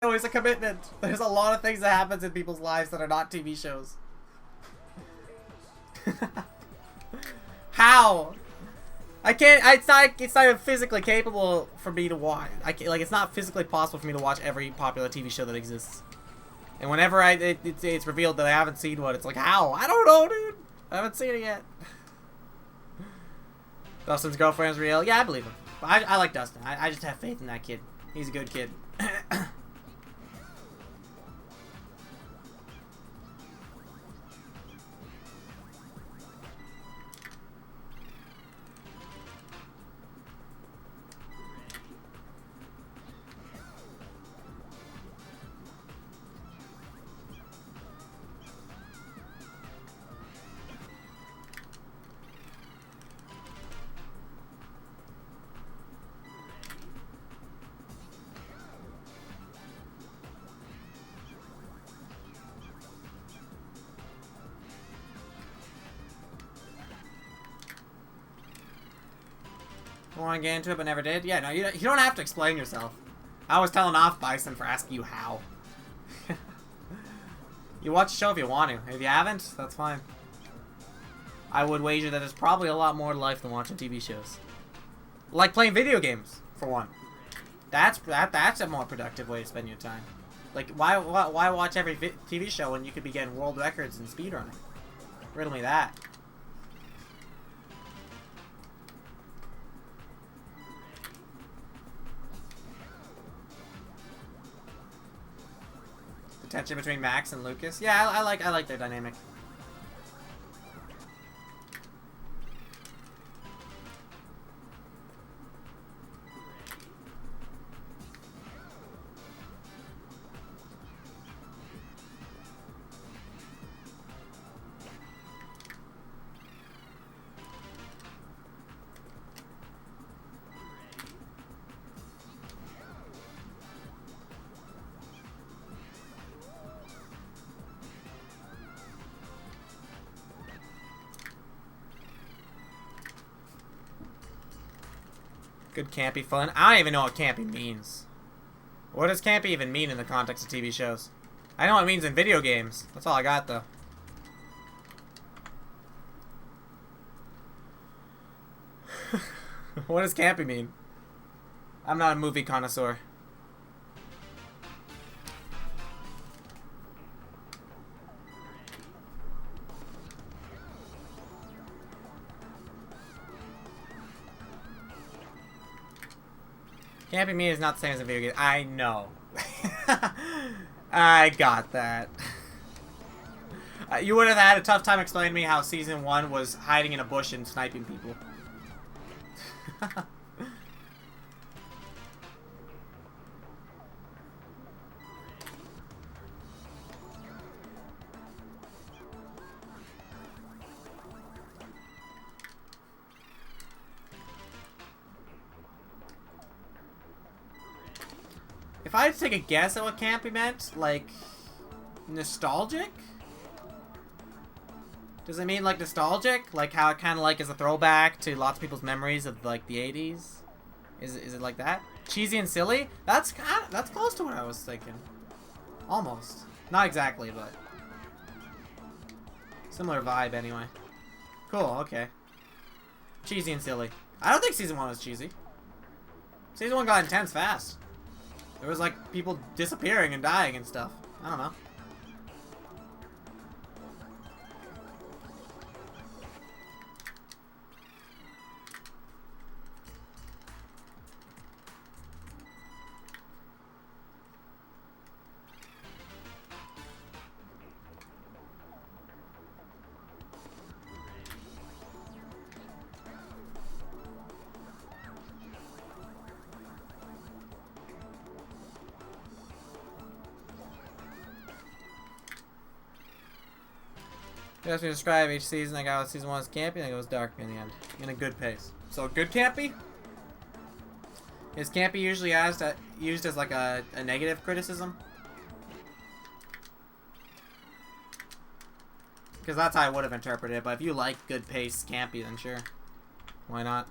always a commitment. There's a lot of things that happens in people's lives that are not TV shows. How? I can't. It's not even physically capable for me to watch. It's not physically possible for me to watch every popular TV show that exists. And whenever it's revealed that I haven't seen one, it's like, how? I don't know, dude. I haven't seen it yet. Dustin's girlfriend's real. Yeah, I believe him. I like Dustin. I just have faith in that kid. He's a good kid. I want to get into it, but never did. Yeah, no, you don't have to explain yourself. I was telling off Bison for asking you how. You watch the show if you want to. If you haven't, that's fine. I would wager that there's probably a lot more to life than watching TV shows. Like playing video games, for one. That's a more productive way to spend your time. Like, why watch every TV show when you could be getting world records in speedrunning? Riddle me that. The tension between Max and Lucas. Yeah, I like their dynamic. Good campy fun. I don't even know what campy means. What does campy even mean in the context of TV shows? I know what it means in video games. That's all I got, though. What does campy mean? I'm not a movie connoisseur. Camping me is not the same as a video game. I know. I got that. You would have had a tough time explaining to me how Season 1 was hiding in a bush and sniping people. If I had to take a guess at what campy meant, like, nostalgic? Does it mean, like, nostalgic? Like, how it kind of, like, is a throwback to lots of people's memories of, like, the 80s? Is it like that? Cheesy and silly? That's close to what I was thinking. Almost. Not exactly, but similar vibe, anyway. Cool, okay. Cheesy and silly. I don't think Season 1 was cheesy. Season 1 got intense fast. There was, like, people disappearing and dying and stuff. I don't know. You asked me to describe each season. I got Season 1 as campy, and it goes dark in the end. In a good pace. So, good campy? Is campy usually used as like a negative criticism? Because that's how I would have interpreted it, but if you like good pace campy, then sure. Why not?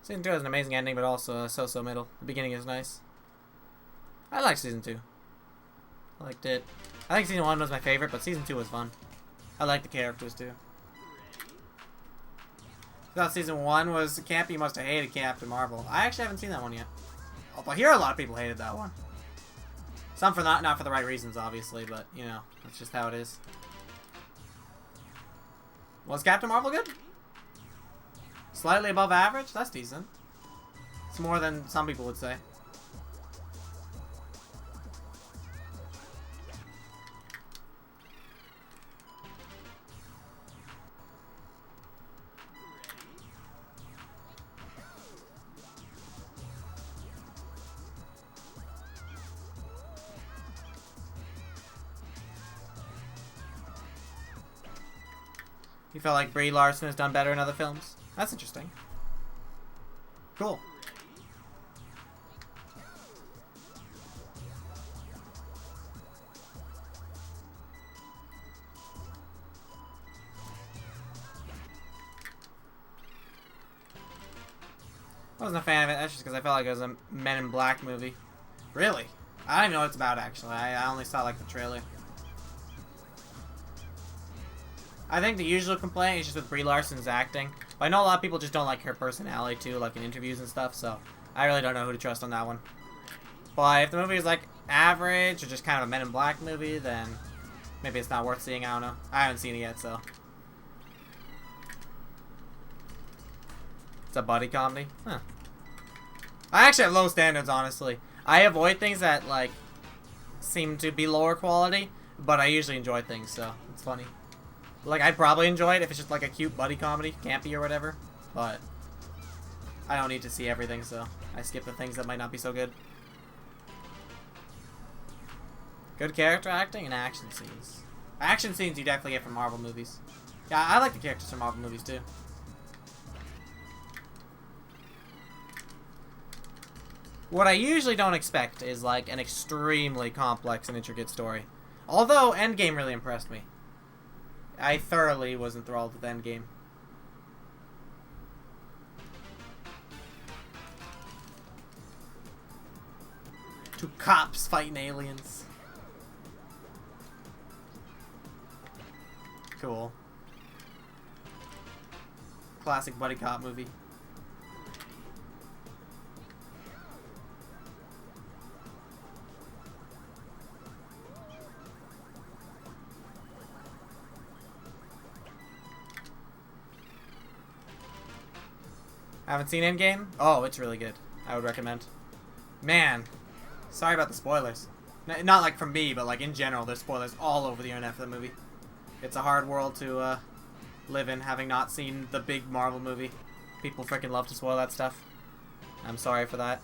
Season 2 has an amazing ending, but also so-so middle. The beginning is nice. I liked season 2. I liked it. I think season 1 was my favorite, but season 2 was fun. I liked the characters too. I thought season 1 was campy. You must have hated Captain Marvel. I actually haven't seen that one yet. Although I hear a lot of people hated that one. Some for not for the right reasons, obviously, but you know, that's just how it is. Was Captain Marvel good? Slightly above average? That's decent. It's more than some people would say. You felt like Brie Larson has done better in other films? That's interesting. Cool. I wasn't a fan of it. That's just because I felt like it was a Men in Black movie. Really? I don't even know what it's about, actually. I only saw, like, the trailer. I think the usual complaint is just with Brie Larson's acting. But I know a lot of people just don't like her personality too, like in interviews and stuff, so I really don't know who to trust on that one. But if the movie is like average or just kind of a Men in Black movie, then maybe it's not worth seeing. I don't know. I haven't seen it yet, so. It's a buddy comedy? Huh. I actually have low standards, honestly. I avoid things that, like, seem to be lower quality, but I usually enjoy things, so it's funny. Like, I'd probably enjoy it if it's just like a cute buddy comedy, campy or whatever, but I don't need to see everything, so I skip the things that might not be so good. Good character acting and action scenes. Action scenes you definitely get from Marvel movies. Yeah, I like the characters from Marvel movies too. What I usually don't expect is like an extremely complex and intricate story. Although Endgame really impressed me. I thoroughly was enthralled with Endgame. Two cops fighting aliens. Cool. Classic buddy cop movie. Haven't seen Endgame? Oh, it's really good. I would recommend. Man, sorry about the spoilers. Not like from me, but like in general, there's spoilers all over the internet for the movie. It's a hard world to live in, having not seen the big Marvel movie. People freaking love to spoil that stuff. I'm sorry for that.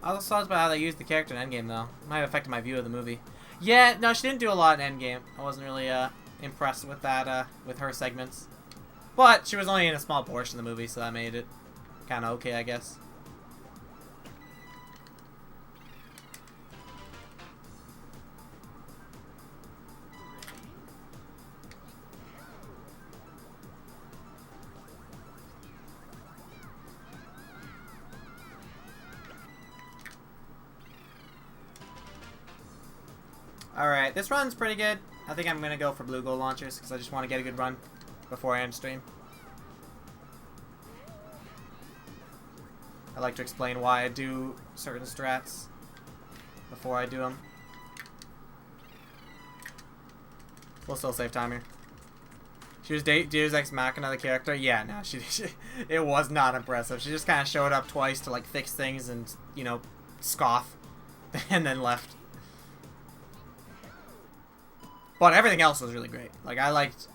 I was thoughts about how they used the character in Endgame, though. Might have affected my view of the movie. Yeah, no, she didn't do a lot in Endgame. I wasn't really impressed with that, with her segments. But she was only in a small portion of the movie, so that made it kind of okay, I guess. Alright, this run's pretty good. I think I'm going to go for blue gold launchers because I just want to get a good run before I end stream. I like to explain why I do certain strats before I do them. We'll still save time here. She was Deus Ex Machina, the character. Yeah, no, she it was not impressive. She just kind of showed up twice to like fix things and, you know, scoff and then left. But everything else was really great. Like, I liked,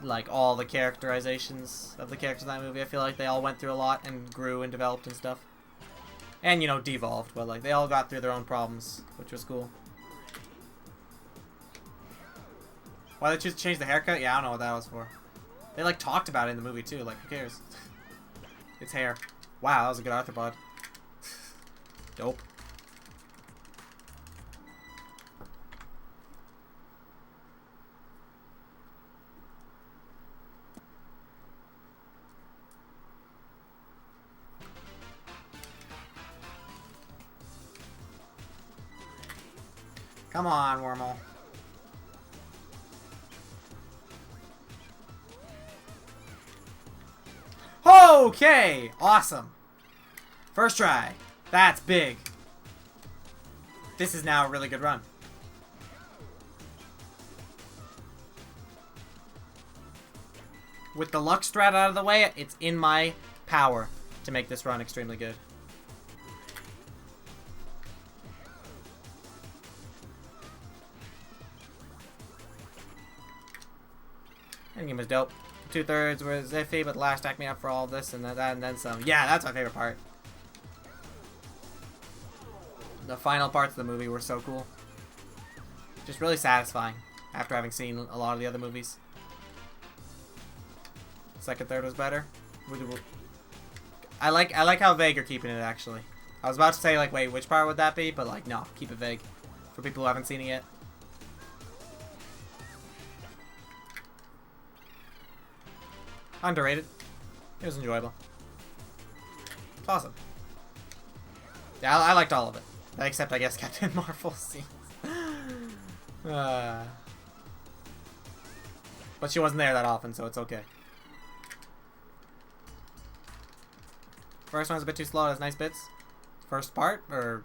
like, all the characterizations of the characters in that movie. I feel like they all went through a lot and grew and developed and stuff. And, you know, devolved. But, like, they all got through their own problems, which was cool. Why they choose to change the haircut? Yeah, I don't know what that was for. They, like, talked about it in the movie, too. Like, who cares? It's hair. Wow, that was a good arthropod. Dope. Come on, Wormhole. Okay! Awesome. First try. That's big. This is now a really good run. With the luck strat out of the way, it's in my power to make this run extremely good. That game was dope. 2/3 was iffy, but the last stacked me up for all of this and then some. Yeah, that's my favorite part. The final parts of the movie were so cool. Just really satisfying after having seen a lot of the other movies. Second, third was better. I like how vague you're keeping it, actually. I was about to say, like, wait, which part would that be? But, like, no, keep it vague. For people who haven't seen it yet. Underrated. It was enjoyable. It's awesome. Yeah, I liked all of it. Except, I guess, Captain Marvel scenes. But she wasn't there that often, so it's okay. First one's a bit too slow. It has nice bits. First part, or...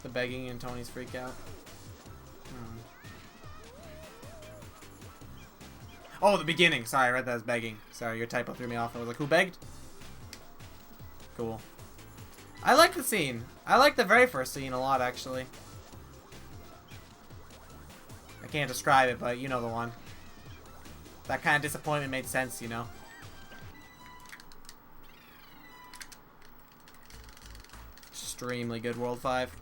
The begging and Tony's freak out. Oh, the beginning. Sorry, I read that as begging. Sorry, your typo threw me off. I was like, who begged? Cool. I like the scene. I like the very first scene a lot, actually. I can't describe it, but you know the one. That kind of disappointment made sense, you know? Extremely good World 5.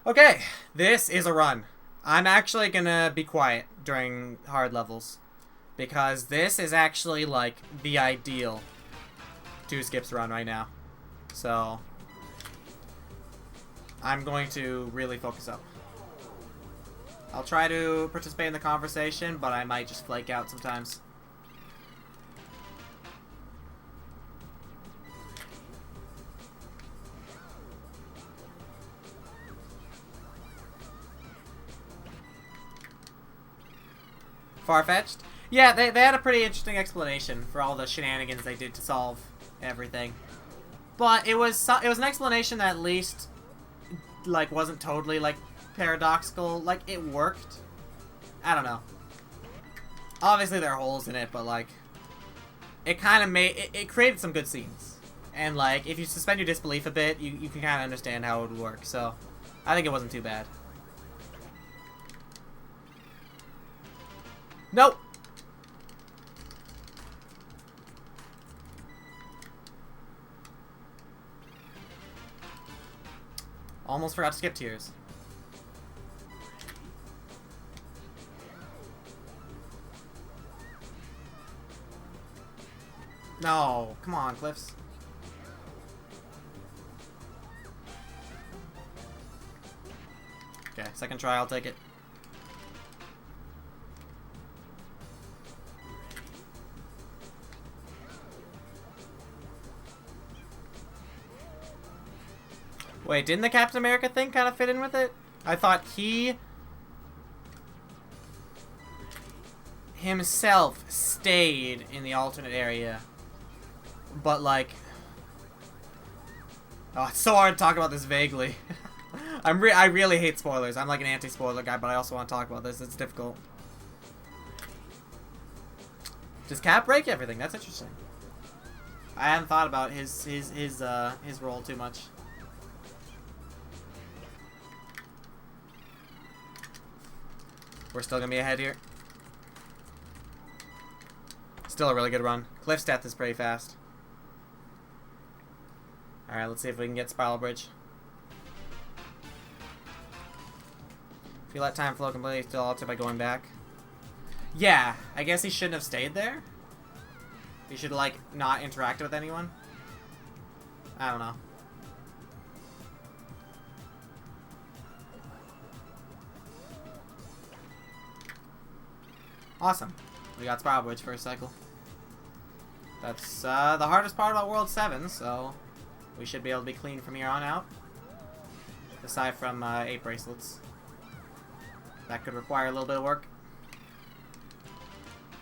Okay, this is a run. I'm actually gonna be quiet during hard levels, because this is actually, like, the ideal 2 skips run right now. So, I'm going to really focus up. I'll try to participate in the conversation, but I might just flake out sometimes. Far-fetched? Yeah, they had a pretty interesting explanation for all the shenanigans they did to solve everything. But it was an explanation that at least, like, wasn't totally, like, paradoxical. Like, it worked. I don't know. Obviously there are holes in it, but, like, it kind of made... It created some good scenes. And, like, if you suspend your disbelief a bit, you can kind of understand how it would work. So, I think it wasn't too bad. Nope. Almost forgot to skip tiers. No, come on, Cliffs. Okay, second try, I'll take it. Wait, didn't the Captain America thing kind of fit in with it? I thought he himself stayed in the alternate area. But, like... Oh, it's so hard to talk about this vaguely. I really hate spoilers. I'm like an anti-spoiler guy, but I also want to talk about this. It's difficult. Does Cap break everything? That's interesting. I haven't thought about his role too much. We're still gonna be ahead here. Still a really good run. Cliff's death is pretty fast. Alright, let's see if we can get Spiral Bridge. If you let time flow completely, still alter by going back. Yeah, I guess he shouldn't have stayed there. He should, like, not interact with anyone. I don't know. Awesome. We got Spiral Bridge first cycle. That's the hardest part about World 7, so we should be able to be clean from here on out. Aside from 8 bracelets. That could require a little bit of work.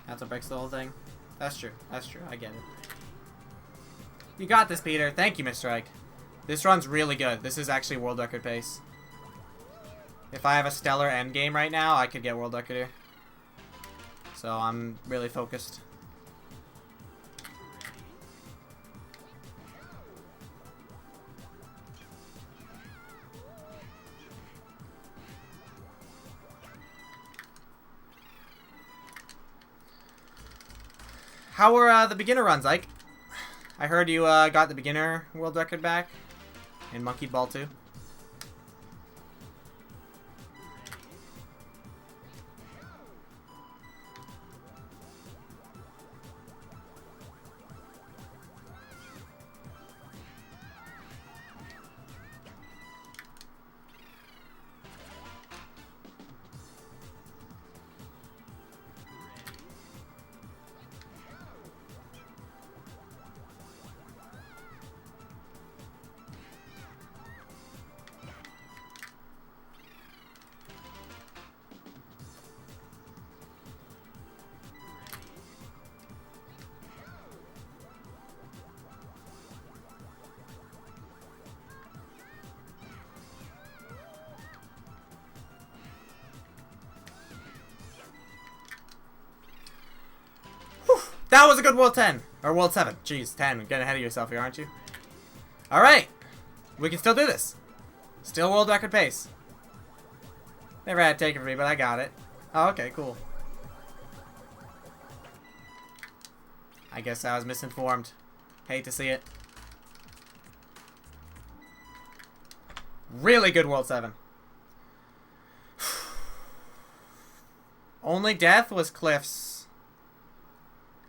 That's what breaks the whole thing. That's true. That's true. I get it. You got this, Peter. Thank you, Mr. Ike. This run's really good. This is actually world record pace. If I have a stellar endgame right now, I could get world record here. So I'm really focused. How were the beginner runs, Ike? I heard you got the beginner world record back in Monkey Ball 2. That was a good World 10. Or World 7. Jeez, 10. Getting ahead of yourself here, aren't you? Alright. We can still do this. Still world record pace. Never had to take it from me, but I got it. Oh, okay, cool. I guess I was misinformed. Hate to see it. Really good World 7. Only death was Cliff's.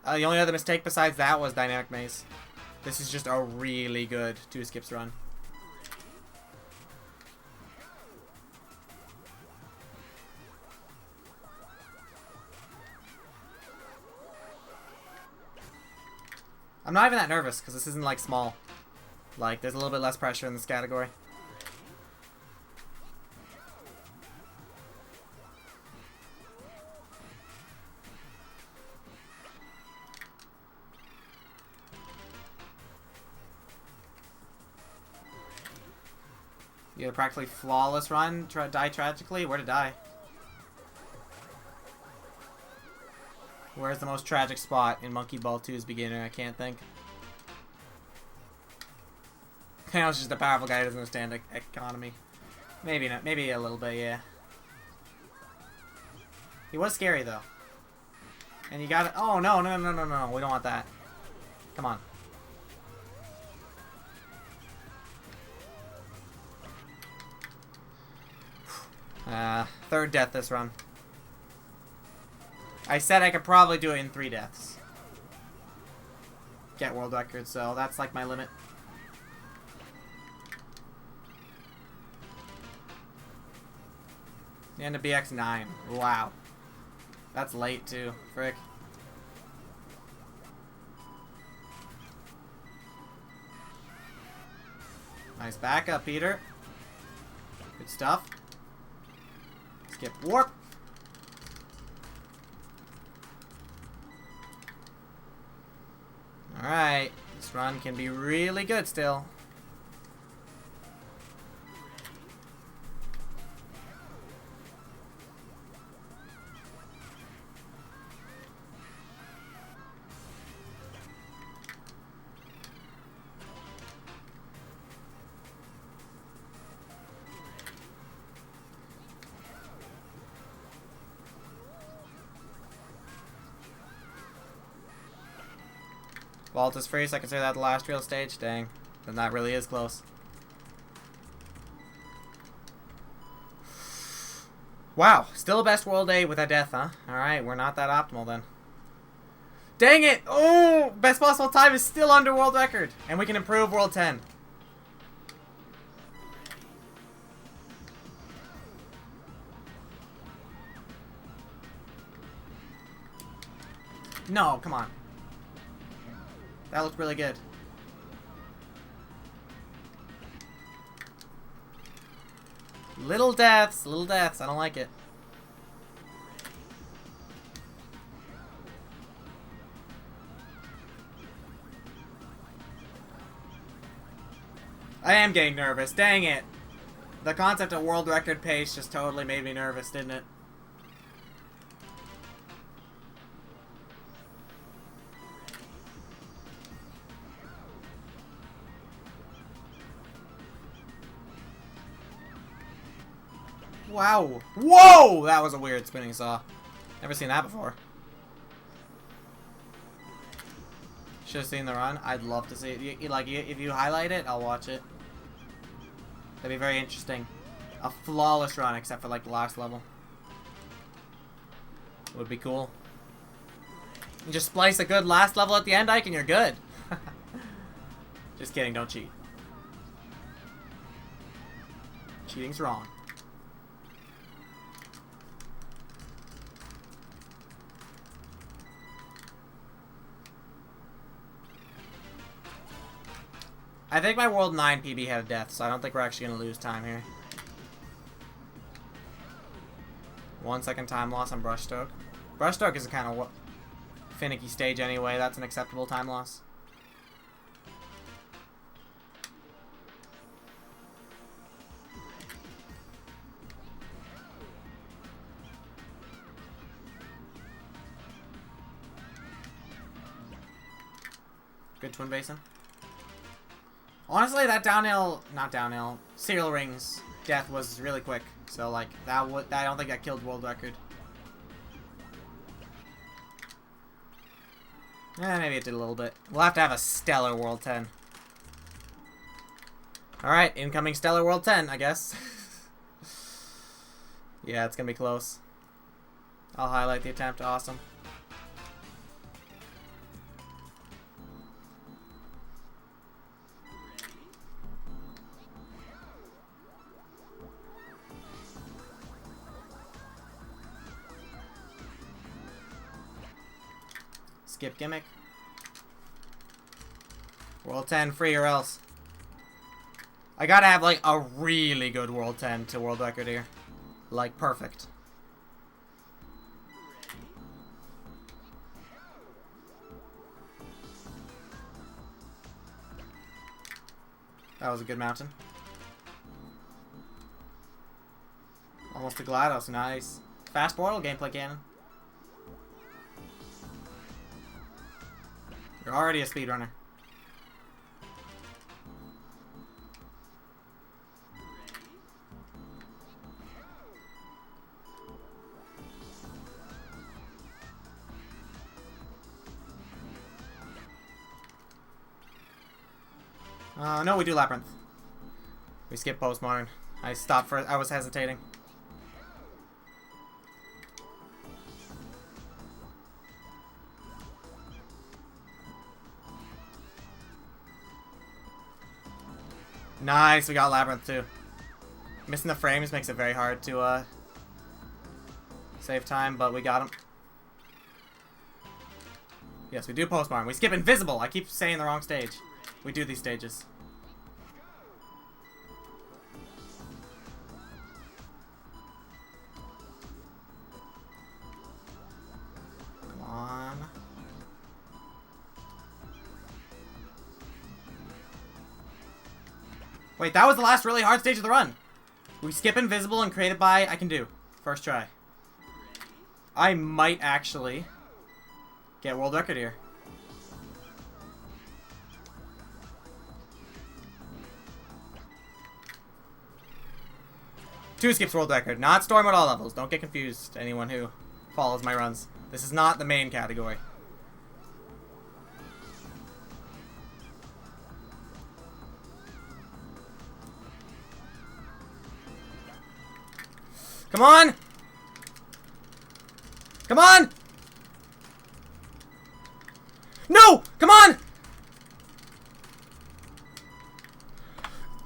The only other mistake besides that was Dynamic Maze. This is just a really good 2 skips run. I'm not even that nervous because this isn't like small. Like there's a little bit less pressure in this category. You had a practically flawless run. Die tragically? Where to die? Where's the most tragic spot in Monkey Ball 2's beginner? I can't think. I was just a powerful guy who doesn't understand economy. Maybe not. Maybe a little bit, yeah. He was scary, though. And you got it. Oh, no, no, no, no, no. We don't want that. Come on. Third death this run. I said I could probably do it in 3 deaths. Get world record, so that's like my limit. The end of BX9. Wow. That's late too. Frick. Nice backup, Peter. Good stuff. Skip warp. Alright. This run can be really good still. Vault is free, so I consider that the last real stage. Dang. Then that really is close. Wow. Still best world 8 with a death, huh? Alright, we're not that optimal then. Dang it! Oh! Best possible time is still under world record. And we can improve world 10. No, come on. That looked really good. Little deaths, little deaths. I don't like it. I am getting nervous. Dang it. The concept of world record pace just totally made me nervous, didn't it? Wow. Whoa! That was a weird spinning saw. Never seen that before. Should have seen the run. I'd love to see it. Like, if you highlight it, I'll watch it. That'd be very interesting. A flawless run, except for like the last level. Would be cool. You just splice a good last level at the end, Ike, and you're good. Just kidding, don't cheat. Cheating's wrong. I think my World 9 PB had a death, so I don't think we're actually going to lose time here. 1 second time loss on Brushstroke. Brushstroke is a kind of finicky stage anyway. That's an acceptable time loss. Good twin basin. Honestly, that downhill, not downhill, serial rings death was really quick. So like I don't think that killed world record. Maybe it did a little bit. We'll have to have a stellar World 10. Alright, incoming stellar World 10, I guess. Yeah, it's gonna be close. I'll highlight the attempt. Awesome. Skip gimmick. World 10 free or else. I gotta have like a really good World 10 to world record here. Like perfect. That was a good mountain. Almost a GLaDOS, nice. Fast portal gameplay cannon. You're already a speedrunner. No, we do Labyrinth. We skip Postmodern. I stopped for I was hesitating. Nice, we got Labyrinth too. Missing the frames makes it very hard to save time, but we got him. Yes, we do Postmodern. We skip Invisible. I keep saying the wrong stage. We do these stages. Come on. Wait, that was the last really hard stage of the run. We skip Invisible and created by I can do. First try. I might actually get world record here. Two skips world record, not story mode all levels. Don't get confused, anyone who follows my runs. This is not the main category. Come on! Come on! No! Come on!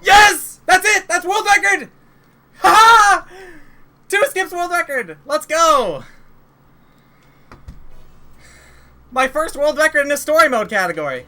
Yes! That's it! That's world record! Haha! 2 skips world record! Let's go! My first world record in the story mode category.